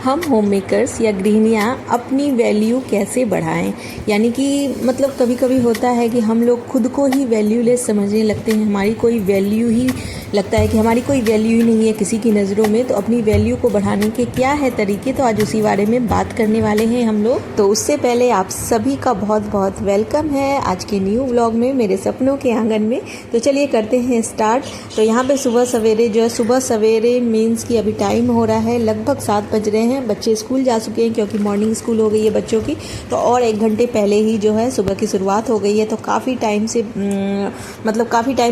हम home makers या गृहिणियाँ अपनी वैल्यू कैसे बढ़ाएं। यानी कि मतलब कभी कभी होता है कि हम लोग खुद को ही वैल्यूलेस समझने लगते हैं, हमारी कोई वैल्यू ही लगता है कि हमारी कोई वैल्यू ही नहीं है किसी की नज़रों में। तो अपनी वैल्यू को बढ़ाने के क्या है तरीके, तो आज उसी बारे में बात करने वाले हैं हम लोग। तो उससे पहले आप सभी का बहुत बहुत वेलकम है आज के न्यू व्लॉग में, मेरे सपनों के आंगन में। तो चलिए करते हैं स्टार्ट। तो यहाँ पे सुबह सवेरे जो है, सुबह सवेरे मीन्स कि अभी टाइम हो रहा है लगभग 7 बज रहे हैं। बच्चे स्कूल जा चुके हैं क्योंकि मॉर्निंग स्कूल हो गई है बच्चों की। तो और 1 घंटे पहले ही जो है सुबह की शुरुआत हो गई है। तो काफ़ी टाइम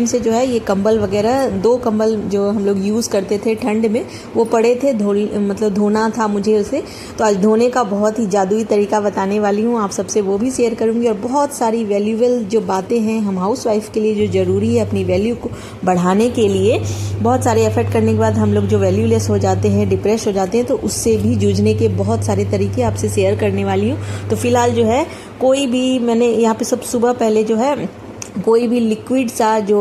से जो है ये कंबल वगैरह, 2 कंबल जो हम लोग यूज़ करते थे ठंड में वो पड़े थे, धोना था मुझे उसे। तो आज धोने का बहुत ही जादुई तरीका बताने वाली हूँ आप सबसे, वो भी शेयर करूँगी। और बहुत सारी वैल्यूएबल जो बातें हैं हम हाउस वाइफ के लिए जो ज़रूरी है अपनी वैल्यू को बढ़ाने के लिए। बहुत सारे एफर्ट करने के बाद हम लोग जो वैल्यूलेस हो जाते हैं, डिप्रेस हो जाते हैं, तो उससे भी जूझने के बहुत सारे तरीके आपसे शेयर करने वाली हूँ। तो फिलहाल जो है कोई भी मैंने यहाँ पे सब सुबह पहले जो है कोई भी लिक्विड सा जो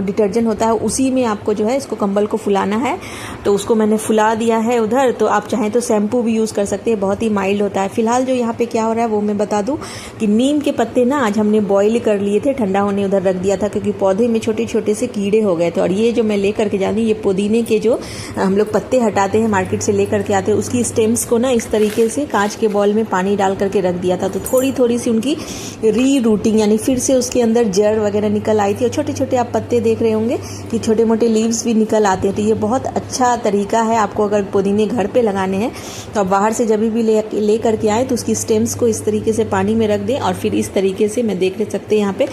डिटर्जेंट होता है उसी में आपको जो है इसको कंबल को फुलाना है। तो उसको मैंने फुला दिया है उधर। तो आप चाहें तो शैम्पू भी यूज़ कर सकते हैं, बहुत ही माइल्ड होता है। फिलहाल जो यहाँ पे क्या हो रहा है वो मैं बता दूं कि नीम के पत्ते ना आज हमने बॉईल कर लिए थे, ठंडा होने उधर रख दिया था क्योंकि पौधे में छोटे छोटे से कीड़े हो गए थे। और ये जो मैं लेकर के जाती हूँ, ये पुदीने के जो हम लोग पत्ते हटाते हैं मार्केट से लेकर के आते हैं, उसकी स्टेम्स को ना इस तरीके से कांच के बॉल में पानी डाल करके रख दिया था। तो थोड़ी थोड़ी सी उनकी री रूटिंग यानी फिर से उसके अंदर जड़ वगैरह निकल आई थी। और छोटे छोटे आप पत्ते देख रहे होंगे कि छोटे मोटे लीव्स भी निकल आते हैं। तो ये बहुत अच्छा तरीका है आपको अगर पुदीने घर पे लगाने हैं तो आप बाहर से जब भी ले करके आए तो उसकी स्टेम्स को इस तरीके से पानी में रख दें। और फिर इस तरीके से मैं देख सकते हैं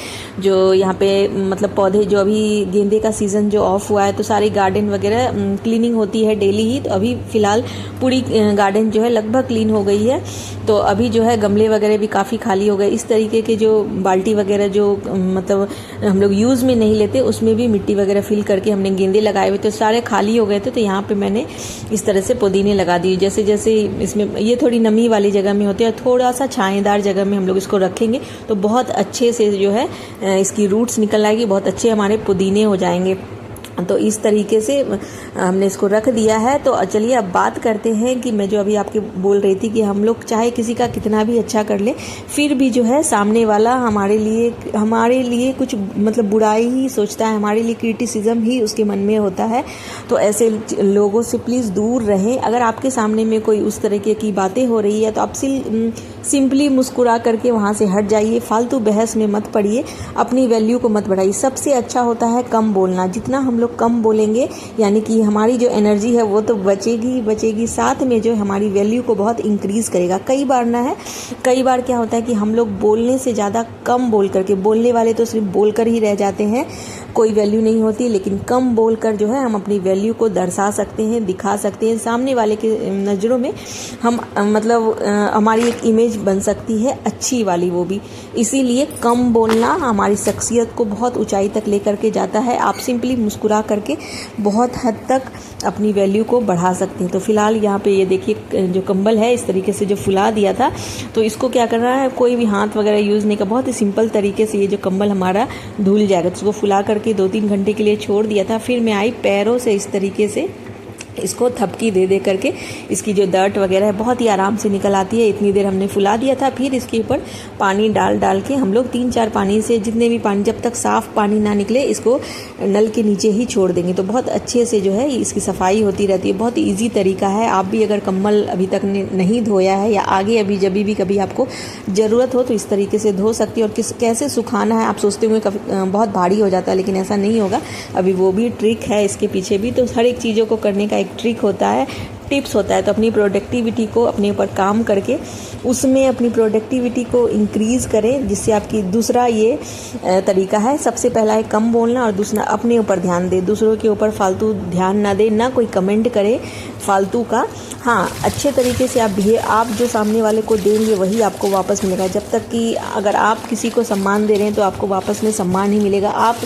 यहाँ पे मतलब पौधे जो अभी गेंदे का सीज़न जो ऑफ हुआ है तो सारी गार्डन वगैरह क्लीनिंग होती है डेली ही। तो अभी फ़िलहाल पूरी गार्डन जो है लगभग क्लीन हो गई है। तो अभी जो है गमले वगैरह भी काफ़ी खाली हो गए। इस तरीके के जो बाल्टी वगैरह जो मतलब हम लोग यूज़ में नहीं लेते उसमें भी मिट्टी वगैरह फिल करके हमने गेंदे लगाए हुए थे, सारे खाली हो गए थे। तो यहाँ पे मैंने इस तरह से पुदीने लगा दिए। जैसे जैसे इसमें ये थोड़ी नमी वाली जगह में होते हैं, थोड़ा सा छाएदार जगह में हम लोग इसको रखेंगे तो बहुत अच्छे से जो है इसकी रूट्स निकल आएगी, बहुत अच्छे हमारे पुदीने हो जाएंगे। तो इस तरीके से हमने इसको रख दिया है। तो चलिए अब बात करते हैं कि मैं जो अभी आपके बोल रही थी कि हम लोग चाहे किसी का कितना भी अच्छा कर ले फिर भी जो है सामने वाला हमारे लिए कुछ मतलब बुराई ही सोचता है, हमारे लिए क्रिटिसिज्म ही उसके मन में होता है। तो ऐसे लोगों से प्लीज़ दूर रहें। अगर आपके सामने में कोई उस तरीके की बातें हो रही है तो आप सिंपली मुस्कुरा करके वहाँ से हट जाइए, फालतू बहस में मत पड़िए, अपनी वैल्यू को मत बढ़ाइए। सबसे अच्छा होता है कम बोलना। जितना हम लोग कम बोलेंगे यानी कि हमारी जो एनर्जी है वो तो बचेगी, साथ में जो हमारी वैल्यू को बहुत इंक्रीज़ करेगा। कई बार क्या होता है कि हम लोग बोलने से ज़्यादा कम बोल करके, बोलने वाले तो सिर्फ बोलकर ही रह जाते हैं, कोई वैल्यू नहीं होती। लेकिन कम बोलकर जो है हम अपनी वैल्यू को दर्शा सकते हैं, दिखा सकते हैं। सामने वाले के नज़रों में हम मतलब हमारी एक इमेज बन सकती है अच्छी वाली, वो भी। इसीलिए कम बोलना हमारी शख्सियत को बहुत ऊंचाई तक लेकर के जाता है। आप सिंपली मुस्कुरा करके बहुत हद तक अपनी वैल्यू को बढ़ा सकते हैं। तो फिलहाल यहाँ पे ये देखिए जो कंबल है इस तरीके से जो फुला दिया था, तो इसको क्या करना है, कोई भी हाथ वगैरह यूज़ नहीं का, बहुत ही सिंपल तरीके से ये जो कंबल हमारा धुल जाएगा। तो उसको फुला करके 2-3 घंटे के लिए छोड़ दिया था। फिर मैं आई पैरों से इस तरीके से इसको थपकी दे करके इसकी जो डर्ट वगैरह है बहुत ही आराम से निकल आती है। इतनी देर हमने फुला दिया था। फिर इसके ऊपर पानी डाल के हम लोग 3-4 पानी से, जितने भी पानी, जब तक साफ़ पानी ना निकले इसको नल के नीचे ही छोड़ देंगे तो बहुत अच्छे से जो है इसकी सफाई होती रहती है। बहुत ईजी तरीका है। आप भी अगर कंबल अभी तक नहीं धोया है या आगे अभी जब भी कभी आपको ज़रूरत हो तो इस तरीके से धो सकती है। और कैसे सुखाना है आप सोचते हुए बहुत भारी हो जाता है, लेकिन ऐसा नहीं होगा। अभी वो भी ट्रिक है इसके पीछे भी। तो हर एक चीज़ों को करने का ट्रिक होता है, टिप्स होता है। तो अपनी प्रोडक्टिविटी को अपने ऊपर काम करके उसमें अपनी प्रोडक्टिविटी को इंक्रीज़ करें, जिससे आपकी दूसरा ये तरीका है। सबसे पहला है कम बोलना और दूसरा अपने ऊपर ध्यान दें, दूसरों के ऊपर फालतू ध्यान ना दें, ना कोई कमेंट करे फालतू का। हाँ, अच्छे तरीके से आप जो सामने वाले को देंगे वही आपको वापस मिलेगा। जब तक कि अगर आप किसी को सम्मान दे रहे हैं तो आपको वापस में सम्मान ही मिलेगा। आप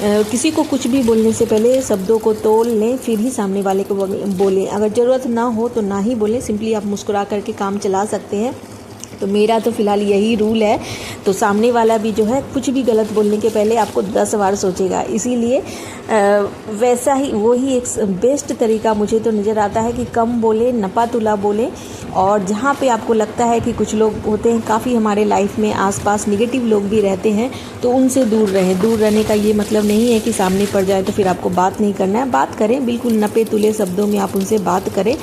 किसी को कुछ भी बोलने से पहले शब्दों को तोल लें, फिर ही सामने वाले को बोलें। अगर ज़रूरत ना हो तो ना ही बोलें, सिंपली आप मुस्कुरा करके काम चला सकते हैं। तो मेरा तो फ़िलहाल यही रूल है। तो सामने वाला भी जो है कुछ भी गलत बोलने के पहले आपको 10 बार सोचेगा। इसीलिए वैसा ही वही एक बेस्ट तरीका मुझे तो नज़र आता है कि कम बोले, नपा तुला बोले और जहाँ पे आपको लगता है कि कुछ लोग होते हैं काफ़ी हमारे लाइफ में आसपास नेगेटिव लोग भी रहते हैं, तो उनसे दूर रहें। दूर रहने का ये मतलब नहीं है कि सामने पड़ जाए तो फिर आपको बात नहीं करना है। बात करें, बिल्कुल नपे तुले शब्दों में आप उनसे बात करें।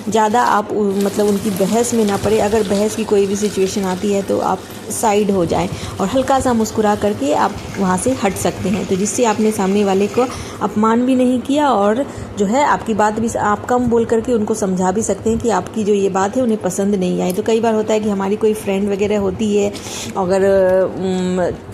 ज़्यादा आप मतलब उनकी बहस में ना पड़े। अगर बहस की कोई भी सिचुएशन आती है तो आप साइड हो जाएं और हल्का सा मुस्कुरा करके आप वहाँ से हट सकते हैं, तो जिससे आपने सामने वाले को अपमान भी नहीं किया और जो है आपकी बात भी आप कम बोल करके उनको समझा भी सकते हैं कि आपकी जो ये बात है उन्हें पसंद नहीं आई। तो कई बार होता है कि हमारी कोई फ्रेंड वगैरह होती है, अगर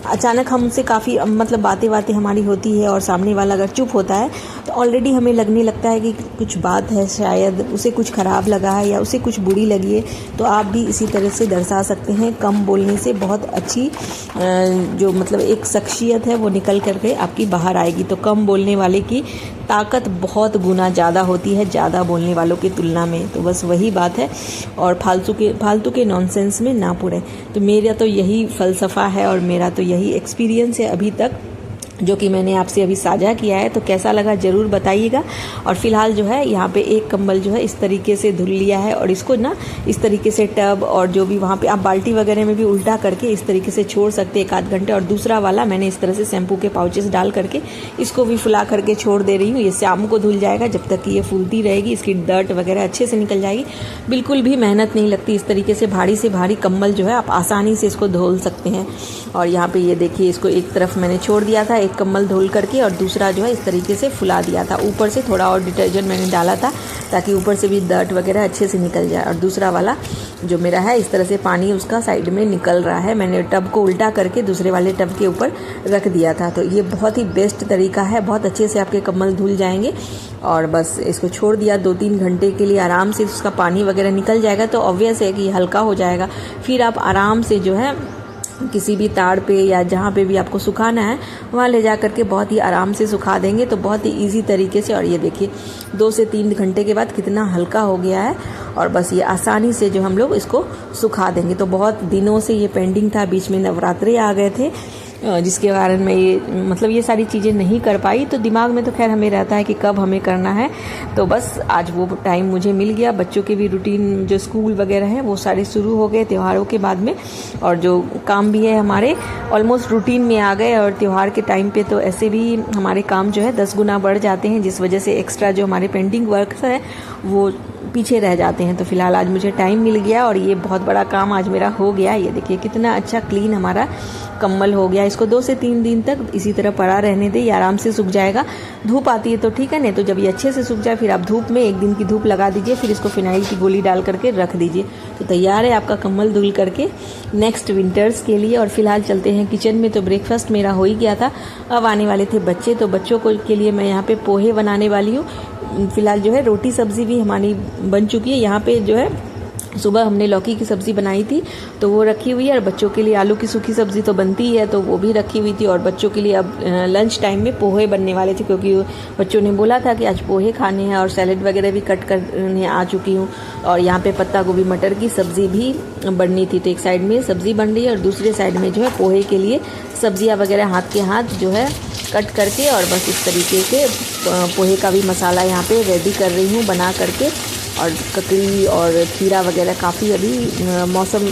अचानक हमसे काफ़ी मतलब बातें हमारी होती है और सामने वाला अगर चुप होता है तो ऑलरेडी हमें लगने लगता है कि कुछ बात है, शायद उसे कुछ ख़राब लगा है या उसे कुछ बुरी लगी है। तो आप भी इसी तरह से दर्शा सकते हैं। कम बोलने से बहुत अच्छी जो मतलब एक शख्सियत है वो निकल करके आपकी बाहर आएगी। तो कम बोलने वाले की ताकत बहुत गुना ज़्यादा होती है ज़्यादा बोलने वालों की तुलना में। तो बस वही बात है, और फालतू के नॉनसेंस में ना पड़े। तो मेरा तो यही फ़लसफ़ा है और मेरा तो यही एक्सपीरियंस है अभी तक, जो कि मैंने आपसे अभी साझा किया है। तो कैसा लगा ज़रूर बताइएगा। और फ़िलहाल जो है यहाँ पे एक कंबल जो है इस तरीके से धुल लिया है, और इसको ना इस तरीके से टब और जो भी वहाँ पे आप बाल्टी वगैरह में भी उल्टा करके इस तरीके से छोड़ सकते हैं 1 आध घंटे। और दूसरा वाला मैंने इस तरह से शैम्पू के पाउचेस डाल करके इसको भी फुला करके छोड़ दे रही हूँ। ये शाम को धुल जाएगा, जब तक कि ये फूलती रहेगी इसकी डर्ट वगैरह अच्छे से निकल जाएगी। बिल्कुल भी मेहनत नहीं लगती। इस तरीके से भारी कंबल जो है आप आसानी से इसको धुल सकते हैं। और यहाँ पे ये देखिए, इसको एक तरफ मैंने छोड़ दिया था एक कंबल धुल करके, और दूसरा जो है इस तरीके से फुला दिया था। ऊपर से थोड़ा और डिटर्जेंट मैंने डाला था ताकि ऊपर से भी डर्ट वगैरह अच्छे से निकल जाए। और दूसरा वाला जो मेरा है इस तरह से पानी उसका साइड में निकल रहा है। मैंने टब को उल्टा करके दूसरे वाले टब के ऊपर रख दिया था। तो ये बहुत ही बेस्ट तरीका है, बहुत अच्छे से आपके कंबल धुल जाएंगे। और बस इसको छोड़ दिया 2-3 घंटे के लिए, आराम से उसका पानी वगैरह निकल जाएगा। तो ऑब्वियस है कि ये हल्का हो जाएगा। फिर आप आराम से जो है किसी भी ताड़ पे या जहाँ पे भी आपको सुखाना है वहाँ ले जा करके बहुत ही आराम से सुखा देंगे। तो बहुत ही इजी तरीके से। और ये देखिए 2 से 3 घंटे के बाद कितना हल्का हो गया है, और बस ये आसानी से जो हम लोग इसको सुखा देंगे। तो बहुत दिनों से ये पेंडिंग था, बीच में नवरात्रे आ गए थे जिसके कारण मैं ये सारी चीज़ें नहीं कर पाई। तो दिमाग में तो खैर हमें रहता है कि कब हमें करना है। तो बस आज वो टाइम मुझे मिल गया। बच्चों के भी रूटीन जो स्कूल वगैरह हैं वो सारे शुरू हो गए त्योहारों के बाद में, और जो काम भी है हमारे ऑलमोस्ट रूटीन में आ गए। और त्यौहार के टाइम पे तो ऐसे भी हमारे काम जो है 10 गुना बढ़ जाते हैं, जिस वजह से एक्स्ट्रा जो हमारे पेंडिंग वर्क है वो पीछे रह जाते हैं। तो फिलहाल आज मुझे टाइम मिल गया और ये बहुत बड़ा काम आज मेरा हो गया। ये देखिए कितना अच्छा क्लीन हमारा कम्बल हो गया। इसको 2 से 3 दिन तक इसी तरह पड़ा रहने दें, ये आराम से सूख जाएगा। धूप आती है तो ठीक है, नहीं तो जब ये अच्छे से सूख जाए फिर आप धूप में 1 दिन की धूप लगा दीजिए, फिर इसको फिनाइल की गोली डाल करके रख दीजिए। तो तैयार है आपका कम्बल धुल करके नेक्स्ट विंटर्स के लिए। और फिलहाल चलते हैं किचन में। तो ब्रेकफास्ट मेरा हो ही गया था, अब आने वाले थे बच्चे। तो बच्चों को के लिए मैं यहाँ पे पोहे बनाने वाली हूँ। फिलहाल जो है रोटी सब्जी भी हमारी बन चुकी है। यहाँ पे जो है सुबह हमने लौकी की सब्ज़ी बनाई थी तो वो रखी हुई है, और बच्चों के लिए आलू की सूखी सब्ज़ी तो बनती ही है तो वो भी रखी हुई थी। और बच्चों के लिए अब लंच टाइम में पोहे बनने वाले थे, क्योंकि बच्चों ने बोला था कि आज पोहे खाने हैं। और सैलेड वगैरह भी कट करने आ चुकी हूँ। और यहाँ पे पत्ता गोभी मटर की सब्ज़ी भी बननी थी। तो एक साइड में सब्ज़ी बन रही है और दूसरे साइड में जो है पोहे के लिए सब्जियाँ वगैरह हाथ के हाथ जो है कट करके, और बस इस तरीके से पोहे का भी मसाला यहाँ पे रेडी कर रही हूँ बना करके। और ककड़ी और खीरा वगैरह काफ़ी अभी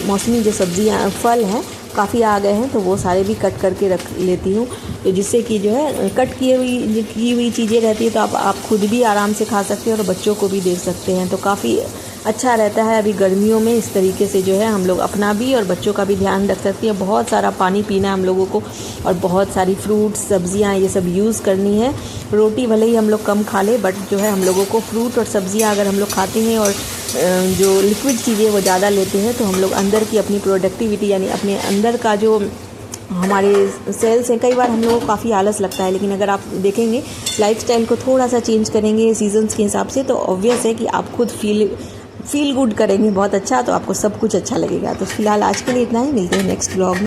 मौसमी जो सब्जियाँ फल हैं काफ़ी आ गए हैं, तो वो सारे भी कट करके रख लेती हूँ। तो जिससे कि जो है कट की हुई चीज़ें रहती है तो आप खुद भी आराम से खा सकते हैं और बच्चों को भी दे सकते हैं। तो काफ़ी अच्छा रहता है अभी गर्मियों में। इस तरीके से जो है हम लोग अपना भी और बच्चों का भी ध्यान रख सकते हैं। बहुत सारा पानी पीना है हम लोगों को, और बहुत सारी फ्रूट्स सब्जियां ये सब यूज़ करनी है। रोटी भले ही हम लोग कम खा लें, बट जो है हम लोगों को फ्रूट और सब्जियां अगर हम लोग खाते हैं और जो लिक्विड चीज़ें वो ज़्यादा लेते हैं तो हम लोग अंदर की अपनी प्रोडक्टिविटी यानी अपने अंदर का जो हमारे सेल्स हैं, कई बार हम लोगों को काफ़ी आलस लगता है, लेकिन अगर आप देखेंगे लाइफस्टाइल को थोड़ा सा चेंज करेंगे सीजन्स के हिसाब से, तो ऑब्वियस है कि आप खुद फील गुड करेंगे बहुत अच्छा, तो आपको सब कुछ अच्छा लगेगा। तो फिलहाल आज के लिए इतना ही, मिलते हैं नेक्स्ट व्लॉग में।